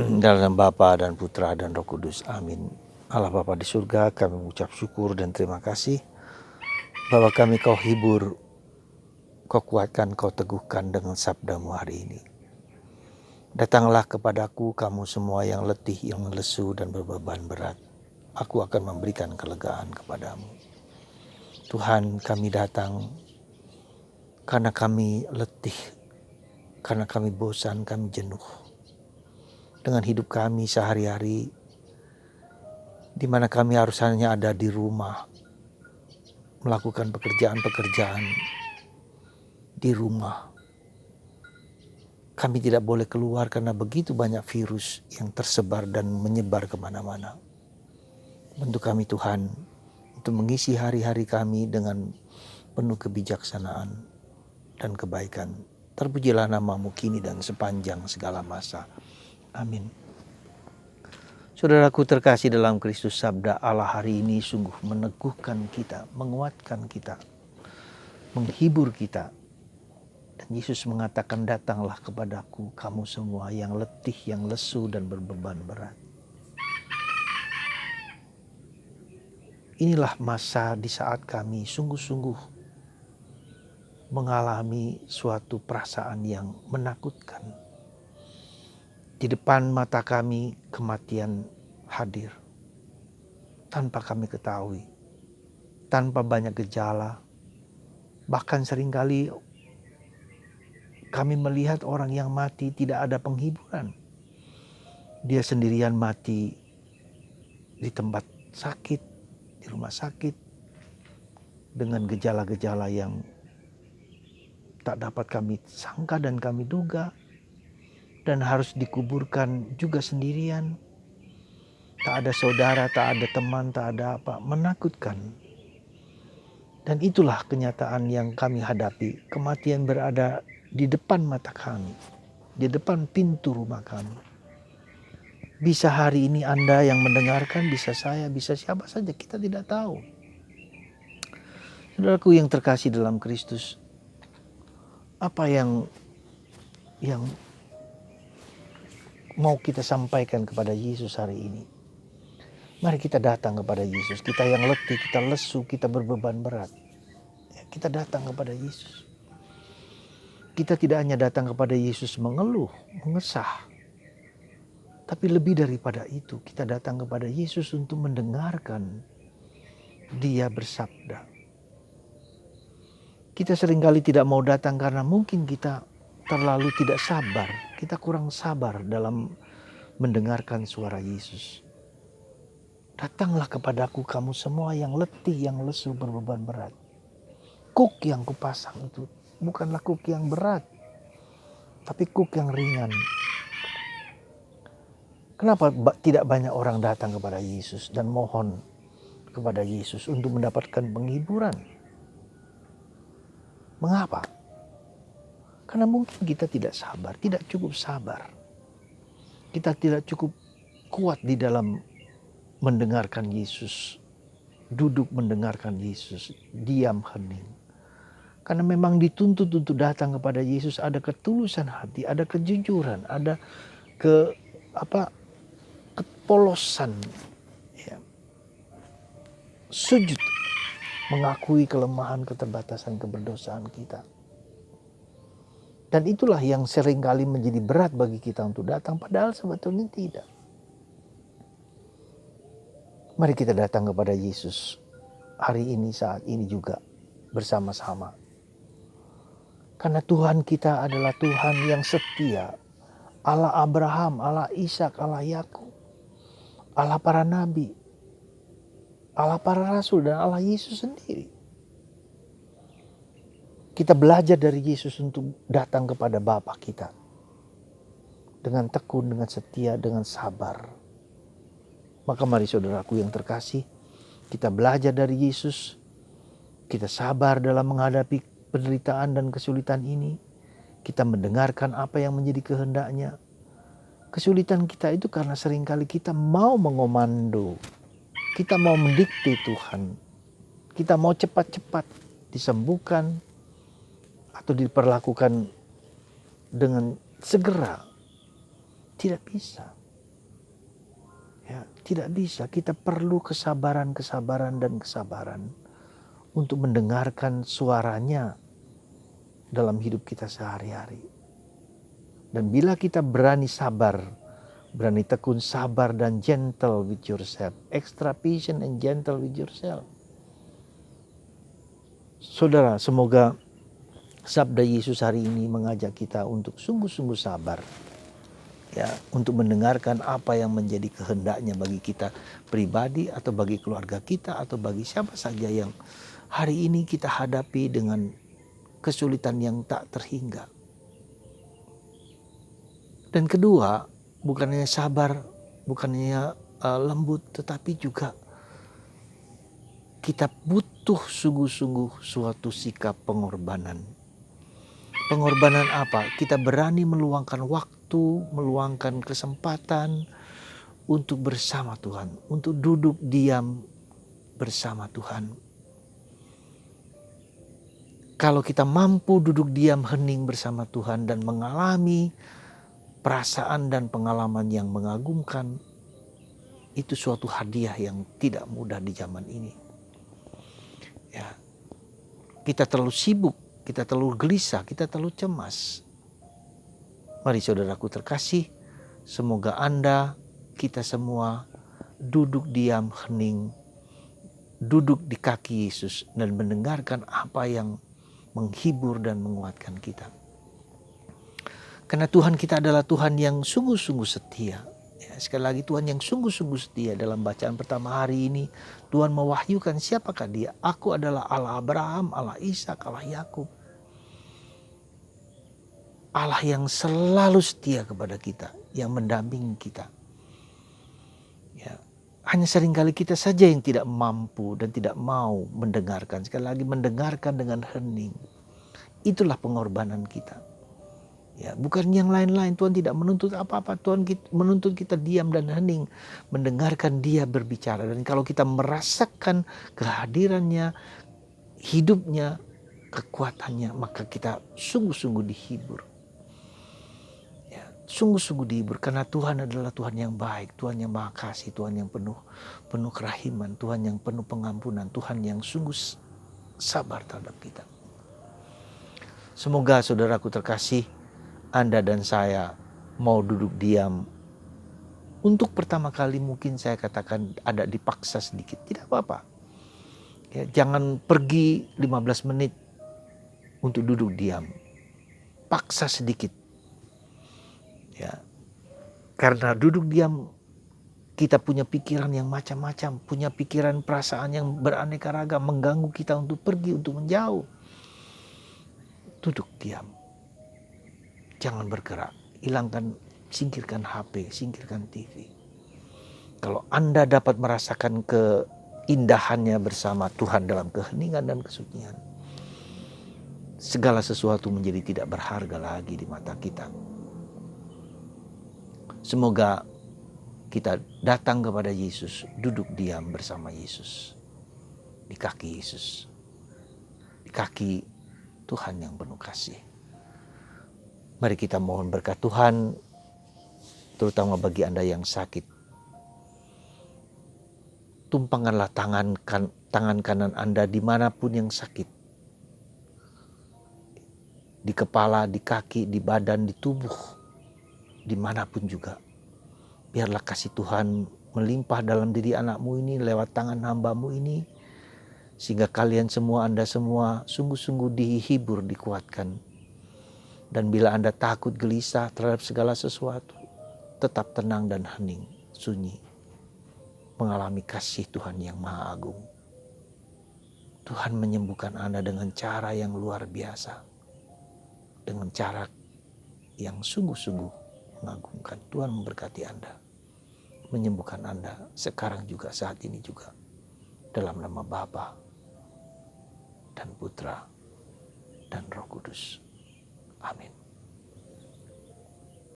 Dalam Bapa dan Putra dan Roh Kudus. Amin. Allah Bapa di surga, kami mengucap syukur dan terima kasih bahwa kami Kau hibur, Kau kuatkan, Kau teguhkan dengan sabda-Mu hari ini. Datanglah kepadaku kamu semua yang letih, yang lesu dan berbeban berat. Aku akan memberikan kelegaan kepadamu. Tuhan, kami datang karena kami letih, karena kami bosan, kami jenuh dengan hidup kami sehari-hari, di mana kami harus hanya ada di rumah, melakukan pekerjaan-pekerjaan di rumah. Kami tidak boleh keluar karena begitu banyak virus yang tersebar dan menyebar kemana-mana. Bantu kami Tuhan untuk mengisi hari-hari kami dengan penuh kebijaksanaan dan kebaikan. Terpujilah nama-Mu kini dan sepanjang segala masa. Amin. Saudaraku terkasih dalam Kristus, sabda Allah hari ini sungguh meneguhkan kita, menguatkan kita, menghibur kita. Dan Yesus mengatakan, datanglah kepadaku kamu semua yang letih, yang lesu dan berbeban berat. Inilah masa di saat kami sungguh-sungguh mengalami suatu perasaan yang menakutkan. Di depan mata kami kematian hadir tanpa kami ketahui, tanpa banyak gejala. Bahkan seringkali kami melihat orang yang mati tidak ada penghiburan. Dia sendirian mati di tempat sakit, di rumah sakit, dengan gejala-gejala yang tak dapat kami sangka dan kami duga, dan harus dikuburkan juga sendirian. Tak ada saudara, tak ada teman, tak ada apa, menakutkan. Dan itulah kenyataan yang kami hadapi. Kematian berada di depan mata kami, di depan pintu rumah kami. Bisa hari ini Anda yang mendengarkan, bisa saya, bisa siapa saja, kita tidak tahu. Saudaraku yang terkasih dalam Kristus, apa yang mau kita sampaikan kepada Yesus hari ini? Mari kita datang kepada Yesus. Kita yang letih, kita lesu, kita berbeban berat. Kita datang kepada Yesus. Kita tidak hanya datang kepada Yesus mengeluh, mengesah. Tapi lebih daripada itu, kita datang kepada Yesus untuk mendengarkan Dia bersabda. Kita seringkali tidak mau datang karena mungkin kita terlalu tidak sabar. Kita kurang sabar dalam mendengarkan suara Yesus. Datanglah kepadaku kamu semua yang letih, yang lesu, berbeban berat. Kuk yang kupasang itu bukanlah kuk yang berat, tapi kuk yang ringan. Kenapa tidak banyak orang datang kepada Yesus dan mohon kepada Yesus untuk mendapatkan penghiburan? Mengapa? Karena mungkin kita tidak sabar, tidak cukup sabar. Kita tidak cukup kuat di dalam mendengarkan Yesus, duduk mendengarkan Yesus, diam hening. Karena memang dituntut untuk datang kepada Yesus ada ketulusan hati, ada kejujuran, ada kepolosan, ya. Sujud, mengakui kelemahan, keterbatasan, keberdosaan kita. Dan itulah yang seringkali menjadi berat bagi kita untuk datang, padahal sebetulnya tidak. Mari kita datang kepada Yesus hari ini, saat ini juga bersama-sama. Karena Tuhan kita adalah Tuhan yang setia. Allah Abraham, Allah Ishak, Allah Yakub, Allah para nabi, Allah para rasul, dan Allah Yesus sendiri. Kita belajar dari Yesus untuk datang kepada Bapa kita. Dengan tekun, dengan setia, dengan sabar. Maka mari saudaraku yang terkasih, kita belajar dari Yesus. Kita sabar dalam menghadapi penderitaan dan kesulitan ini. Kita mendengarkan apa yang menjadi kehendaknya. Kesulitan kita itu karena seringkali kita mau mengomando. Kita mau mendikte Tuhan. Kita mau cepat-cepat disembuhkan atau diperlakukan dengan segera. Tidak bisa. Ya, tidak bisa. Kita perlu kesabaran dan kesabaran untuk mendengarkan suaranya dalam hidup kita sehari-hari. Dan bila kita berani sabar, berani tekun, sabar dan gentle with yourself, extra patient and gentle with yourself. Saudara, semoga sabda Yesus hari ini mengajak kita untuk sungguh-sungguh sabar. Ya, untuk mendengarkan apa yang menjadi kehendaknya bagi kita pribadi atau bagi keluarga kita atau bagi siapa saja yang hari ini kita hadapi dengan kesulitan yang tak terhingga. Dan kedua, bukannya sabar, bukannya lembut, tetapi juga kita butuh sungguh-sungguh suatu sikap pengorbanan. Pengorbanan apa? Kita berani meluangkan waktu, meluangkan kesempatan untuk bersama Tuhan, untuk duduk diam bersama Tuhan. Kalau kita mampu duduk diam hening bersama Tuhan dan mengalami perasaan dan pengalaman yang mengagumkan, itu suatu hadiah yang tidak mudah di zaman ini. Ya, kita terlalu sibuk, kita terlalu gelisah, kita terlalu cemas. Mari saudaraku terkasih, semoga Anda, kita semua duduk diam hening, duduk di kaki Yesus dan mendengarkan apa yang menghibur dan menguatkan kita. Karena Tuhan kita adalah Tuhan yang sungguh-sungguh setia. Ya, sekali lagi Tuhan yang sungguh-sungguh setia. Dalam bacaan pertama hari ini, Tuhan mewahyukan siapakah Dia. Aku adalah Allah Abraham, Allah Ishak, Allah Yakub. Allah yang selalu setia kepada kita, yang mendampingi kita. Ya, hanya seringkali kita saja yang tidak mampu dan tidak mau mendengarkan. Sekali lagi mendengarkan dengan hening. Itulah pengorbanan kita. Ya, bukan yang lain-lain. Tuhan tidak menuntut apa-apa. Tuhan menuntut kita diam dan hening, mendengarkan Dia berbicara. Dan kalau kita merasakan kehadirannya, hidupnya, kekuatannya, maka kita sungguh-sungguh dihibur. Ya, sungguh-sungguh dihibur karena Tuhan adalah Tuhan yang baik, Tuhan yang maha kasih, Tuhan yang penuh kerahiman, Tuhan yang penuh pengampunan, Tuhan yang sungguh sabar terhadap kita. Semoga saudaraku terkasih, Anda dan saya mau duduk diam. Untuk pertama kali mungkin saya katakan ada dipaksa sedikit, tidak apa-apa. Ya, jangan pergi 15 menit untuk duduk diam. Paksa sedikit. Ya. Karena duduk diam kita punya pikiran yang macam-macam, punya pikiran perasaan yang beraneka ragam, mengganggu kita untuk pergi, untuk menjauh. Duduk diam. Jangan bergerak, singkirkan HP, singkirkan TV. Kalau Anda dapat merasakan keindahannya bersama Tuhan dalam keheningan dan kesunyian, segala sesuatu menjadi tidak berharga lagi di mata kita. Semoga kita datang kepada Yesus, duduk diam bersama Yesus, di kaki Yesus, di kaki Tuhan yang penuh kasih. Mari kita mohon berkat Tuhan, terutama bagi Anda yang sakit. Tumpangkanlah tangan kanan Anda dimanapun yang sakit. Di kepala, di kaki, di badan, di tubuh, dimanapun juga. Biarlah kasih Tuhan melimpah dalam diri anakmu ini lewat tangan hambamu ini. Sehingga kalian semua, Anda semua sungguh-sungguh dihibur, dikuatkan. Dan bila Anda takut, gelisah terhadap segala sesuatu, tetap tenang dan hening, sunyi. Mengalami kasih Tuhan yang maha agung. Tuhan menyembuhkan Anda dengan cara yang luar biasa. Dengan cara yang sungguh-sungguh mengagumkan. Tuhan memberkati Anda. Menyembuhkan Anda sekarang juga, saat ini juga. Dalam nama Bapa dan Putra dan Roh Kudus. Amin.